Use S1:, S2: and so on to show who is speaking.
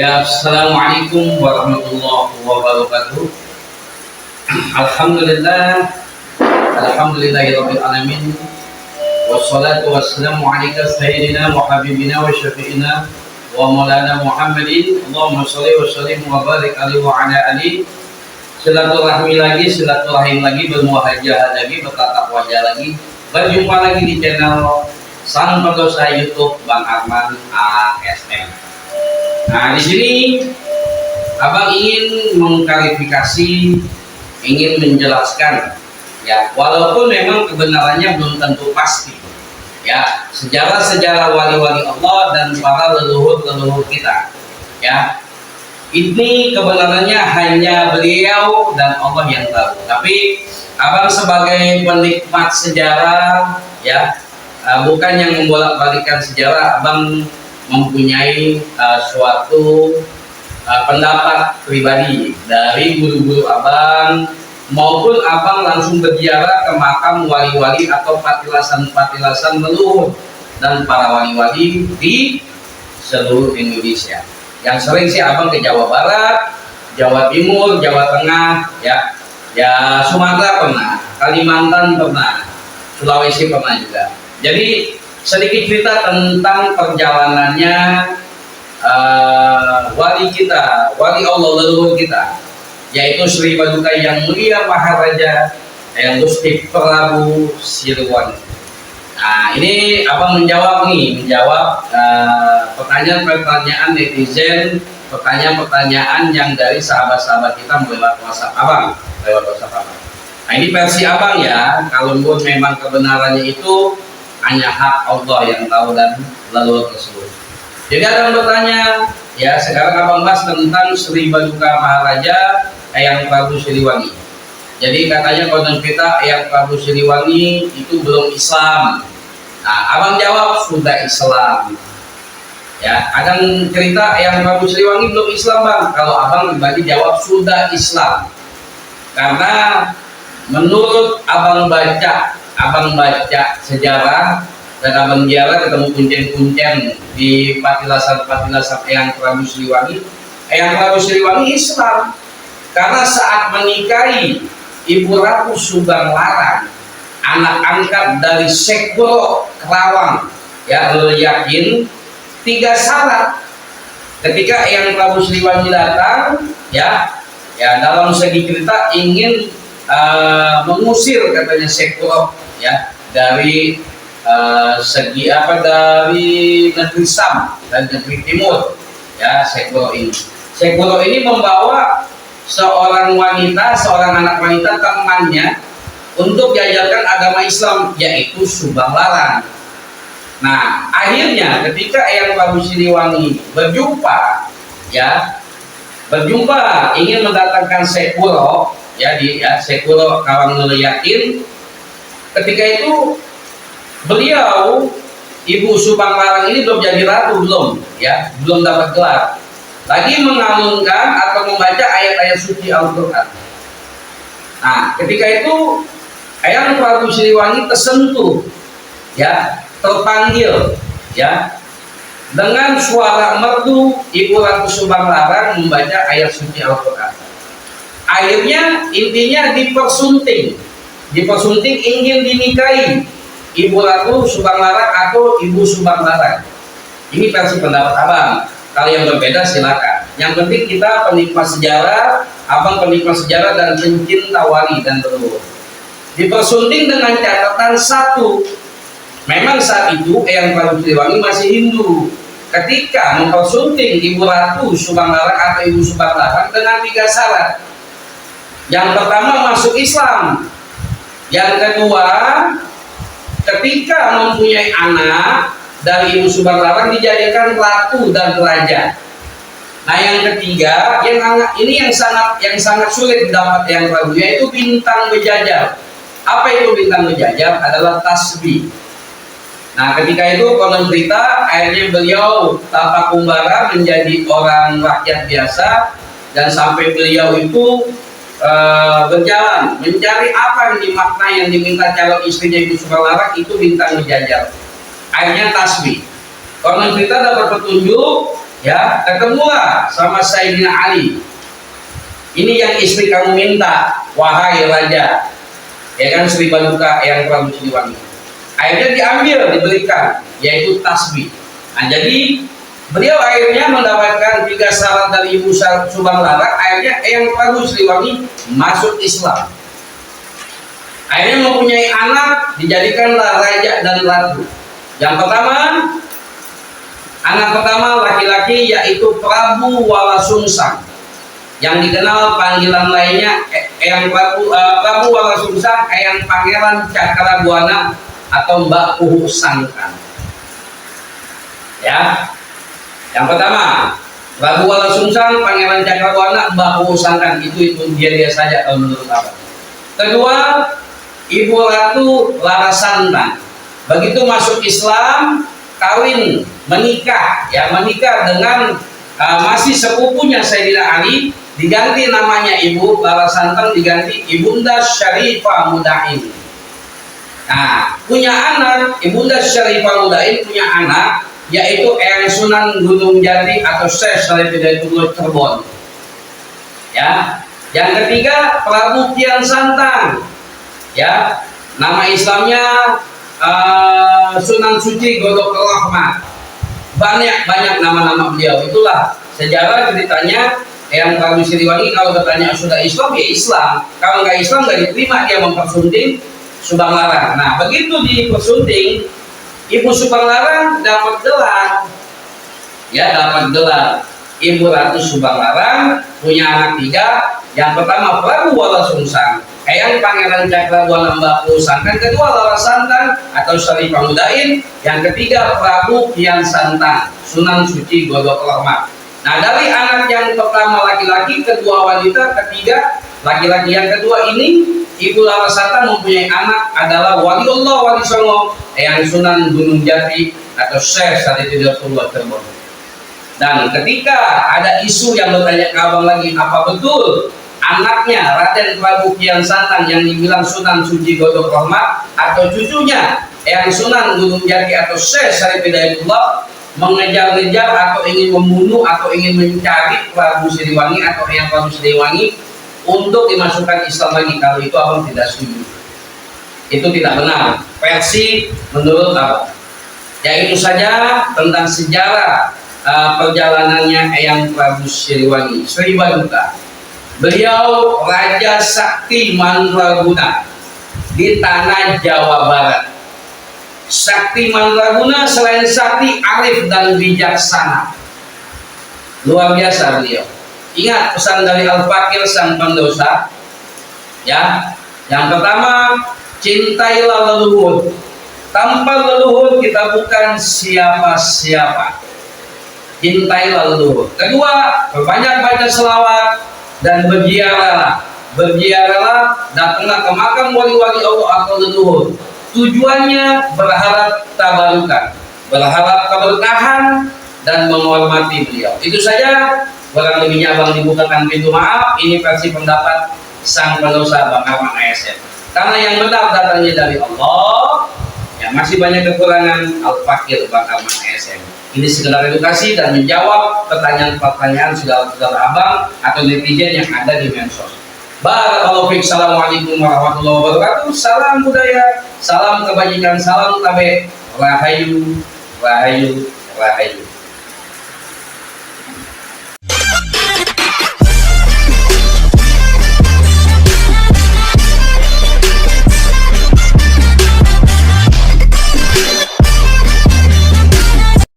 S1: Ya, assalamualaikum warahmatullahi wabarakatuh. Alhamdulillah, alhamdulillahirabbil alamin. Wassalatu wassalamu alayka sayyidina wa habibina wa syafi'ina wa maulana Muhammadin. Allahumma shalli wa sallim wa barik alaihi wa ala alihi. Silaturahmi lagi, silaturahim lagi, bermuahajah lagi, bertatap wajah lagi. Berjumpa lagi di channel Sang Pendosa YouTube Bang Arman ASM. Nah, di sini Abang ingin mengklarifikasi, ingin menjelaskan, ya, walaupun memang kebenarannya belum tentu pasti, ya, sejarah-sejarah wali-wali Allah dan para leluhur-leluhur kita, ya, ini kebenarannya hanya beliau dan Allah yang tahu. Tapi Abang sebagai penikmat sejarah, ya, bukan yang membolak-balikan sejarah, Abang mempunyai suatu pendapat pribadi dari guru-guru Abang, maupun Abang langsung berziarah ke makam wali-wali atau patilasan-patilasan leluhur dan para wali-wali di seluruh Indonesia. Yang sering sih Abang ke Jawa Barat, Jawa Timur, Jawa Tengah, ya Sumatera pernah, Kalimantan pernah, Sulawesi pernah juga. Jadi sedikit cerita tentang perjalanannya wali kita, wali Allah leluhur kita, yaitu Sri Paduka Yang Mulia Maharaja yang Gusti Prabu Siliwangi. Nah, ini Abang menjawab pertanyaan-pertanyaan netizen, pertanyaan-pertanyaan yang dari sahabat-sahabat kita lewat WhatsApp Abang, Nah, ini versi Abang ya. Kalau memang kebenarannya itu hanya hak Allah yang tahu dan leluhur tersebut. Jadi ada yang bertanya, ya, sekarang Abang bahas tentang Sri Paduka Maharaja Eyang Prabu Siliwangi. Jadi katanya konon kita Eyang Prabu Siliwangi itu belum Islam. Nah, Abang jawab sudah Islam. Ya, ada yang cerita Eyang Prabu Siliwangi belum Islam, Bang. Kalau Abang pribadi jawab sudah Islam. Karena menurut Abang baca sejarah dan Abang ziarah ketemu kuncen-kuncen di patilasan-patilasan Eyang Prabu Siliwangi. Eyang Prabu Siliwangi Islam karena saat menikahi Ibu Ratu Subang Larang, anak angkat dari Sekuro Kerawang, ya, yakin 3 syarat. Ketika Eyang Prabu Siliwangi datang, ya dalam segi cerita ingin mengusir katanya Sekuro, ya, dari dari negeri Sam dan negeri Timur, ya. Sekuro ini membawa seorang anak wanita temannya untuk diajarkan agama Islam, yaitu Subang Larang. Nah, akhirnya ketika Eyang Prabu Siliwangi berjumpa ingin mendatangkan Sekuro, Sekuro Kawang Yakin. Ketika itu beliau, Ibu Subang Larang ini belum jadi ratu, belum dapat gelar, lagi mengalunkan atau membaca ayat-ayat suci Al-Quran. Nah, ketika itu Eyang Prabu Siliwangi tersentuh, terpanggil, dengan suara merdu Ibu Ratu Subang Larang membaca ayat suci Al-Quran. Akhirnya intinya dipersunting ingin dinikahi Ibu Ratu Subang Larang atau Ibu Subang Larang. Ini versi pendapat Abang. Kalau yang berbeda silakan. Yang penting kita penikmat sejarah, Abang penikmat sejarah dan pencinta wali dan leluhur. Dipersunting dengan catatan satu, memang saat itu Eyang Prabu Siliwangi masih Hindu. Ketika mempersunting Ibu Ratu Subang Larang atau Ibu Subang Larang dengan 3 syarat. Yang pertama, masuk Islam. Yang kedua, ketika mempunyai anak dari Ibu Subang Larang dijadikan ratu dan raja. Nah, yang ketiga, ini yang sangat sulit didapat Eyang Prabu, yaitu bintang berjajar. Apa itu bintang berjajar? Adalah tasbih. Nah, ketika itu konon cerita akhirnya beliau tapak kumbara menjadi orang rakyat biasa, dan sampai beliau itu berjalan mencari apa yang dimakna yang diminta calon istrinya Ibu Subang Larang, itu bintang berjajar. Akhirnya tasbih. Konon cerita dapat petunjuk Ya, ketemulah sama Sayyidina Ali. Ini yang istri kamu minta, wahai raja. Ya kan, Sri Baduka yang Prabu Siliwangi. Akhirnya diambil, diberikan, yaitu tasbih. Nah, jadi beliau akhirnya mendapatkan 3 syarat dari Ibu Subang Larang. Akhirnya yang Prabu Siliwangi masuk Islam. Akhirnya mempunyai anak, dijadikanlah raja dan ratu. Yang pertama, anak pertama laki-laki yaitu Prabu Walasungsang, yang dikenal panggilan lainnya Prabu Walasungsang, Eyang Pangeran Cakrabuana atau Mbak Puhu Sangkan. Ya, yang pertama Prabu Walasungsang, Pangeran Cakrabuana, Mbak Puhu Sangkan, itu dia saja kalau menurut apa. Kedua, Ibu Ratu Larasantang. Begitu masuk Islam, kawin, menikah, ya menikah dengan masih sepupunya Sayyidina Ali, diganti namanya Ibu Larasantang, diganti Ibunda Syarifah Mudain. Nah, punya anak, Ibunda Syarifah Mudain punya anak, yaitu Eyang Sunan Gunung Jati atau Syekh Syarif Hidayatullah Cirebon. Ya, yang ketiga Prabu Kian Santang. Ya, nama Islamnya Sunan Suci Godok Rahmat. Banyak nama-nama beliau. Itulah sejarah ceritanya yang Prabu Siliwangi. Kalau bertanya sudah Islam, ya Islam. Kalau nggak Islam, nggak diterima dia mempersunting Subang Larang. Nah, begitu dipersunting, Ibu Subang Larang dapat gelar. Ya, dapat gelar Ibu Ratu Subang Larang, punya anak 3. Yang pertama Prabu Walasungsang, Eyang Pangeran Cakrabuana, Mbak Puhu Sangkan. Kedua Larasantang atau Syarifah Mudain. Yang ketiga Prabu Kian Santang, Sunan Suci Godok Rahmat. Nah, dari anak yang pertama laki-laki, kedua wanita, ketiga laki-laki. Yang kedua ini Ibu Larasantang mempunyai anak adalah Waliullah Wali Songo, Eyang Sunan Gunung Jati atau Syekh Syarif Hidayatullah Cirebon. Dan ketika ada isu yang bertanya ke abang lagi, apa betul anaknya Raden Prabu Kian Santang yang dibilang Sunan Suci Godok Rahmat atau cucunya Eyang Sunan Gunung Jati atau Syekh Syarif Hidayatullah mengejar-ngejar atau ingin membunuh atau ingin mencari Prabu Siliwangi atau Eyang Prabu Siliwangi untuk dimasukkan Islam lagi? Kalau itu abang tidak setuju. Itu tidak benar. Versi menurut abang. Ya, itu saja tentang sejarah perjalanannya Eyang Prabu Siliwangi, Sri Baduka. Beliau Raja Sakti Mandraguna di tanah Jawa Barat. Sakti Mandraguna selain sakti, arif dan bijaksana. Luar biasa beliau. Ingat pesan dari Al-Fakir sang pendosa. Ya, yang pertama, cintailah leluhur. Tanpa leluhur kita bukan siapa-siapa. Cintailah leluhur. Kedua, perbanyak baca selawat dan berziarahlah. Berziarahlah, datanglah ke makam wali-wali Allah atau leluhur. Tujuannya berharap tabarukan, berharap keberkahan dan menghormati beliau. Itu saja. Barang lebihnya abang dibukakan pintu maaf. Ini versi pendapat sang pendosa Bang Arman ASN. Karena yang benar datangnya dari Allah. Ya, masih banyak kekurangan. Al-Fakir Bang Arman ASN. Ini sekedar edukasi dan menjawab pertanyaan-pertanyaan saudara abang atau netizen yang ada di medsos. Barakallahu fiik. Assalamualaikum warahmatullahi wabarakatuh. Salam budaya, salam kebajikan, salam tabe. Rahayu, rahayu, rahayu.